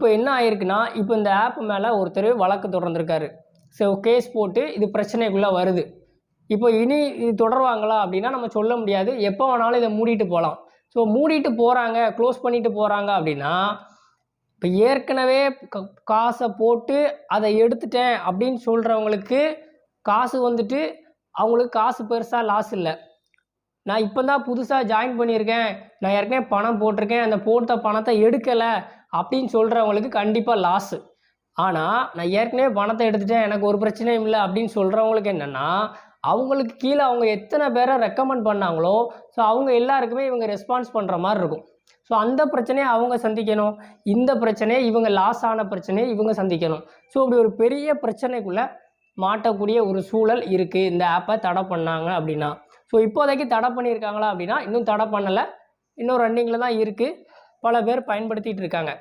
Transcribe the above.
இப்போ என்ன ஆயிருக்குன்னா, இப்போ இந்த ஆப் மேலே ஒருத்தர் வழக்கு தொடர்ந்திருக்காரு. ஸோ கேஸ் போட்டு இது பிரச்சனைக்குள்ளே வருது. இப்போ இனி இது தொடருவாங்களா அப்படின்னா நம்ம சொல்ல முடியாது. எப்போ வேணாலும் இதை மூடிட்டு போகலாம். ஸோ மூடிட்டு போகிறாங்க, க்ளோஸ் பண்ணிட்டு போகிறாங்க அப்படின்னா, இப்போ ஏற்கனவே காசை போட்டு அதை எடுத்துட்டேன் அப்படின்னு சொல்கிறவங்களுக்கு காசு வந்துட்டு அவங்களுக்கு காசு பெருசாக லாஸ் இல்லை. நான் இப்போ தான் புதுசாக ஜாயின் பண்ணியிருக்கேன், நான் ஏற்கனவே பணம் போட்டிருக்கேன், அந்த போட்ட பணத்தை எடுக்கலை அப்படின்னு சொல்கிறவங்களுக்கு கண்டிப்பாக லாஸு. ஆனால் நான் ஏற்கனவே பணத்தை எடுத்துட்டேன், எனக்கு ஒரு பிரச்சனையும் இல்லை அப்படின்னு சொல்கிறவங்களுக்கு என்னென்னா, அவங்களுக்கு கீழே அவங்க எத்தனை பேரை ரெக்கமெண்ட் பண்ணாங்களோ, ஸோ அவங்க எல்லாருக்குமே இவங்க ரெஸ்பான்ஸ் பண்ணுற மாதிரி இருக்கும். ஸோ அந்த பிரச்சனையை அவங்க சந்திக்கணும், இந்த பிரச்சனையை இவங்க லாஸ் ஆன பிரச்சனையை இவங்க சந்திக்கணும். ஸோ இப்படி ஒரு பெரிய பிரச்சனைக்குள்ளே மாட்டக்கூடிய ஒரு சூழல் இருக்குது இந்த ஆப்பை தடை பண்ணாங்க அப்படின்னா. ஸோ இப்போதைக்கு தடை பண்ணியிருக்காங்களா அப்படின்னா இன்னும் தடை பண்ணலை, இன்னும் ரன்னிங்கில் தான் இருக்குது, பல பேர் பயன்படுத்திகிட்டு இருக்காங்க.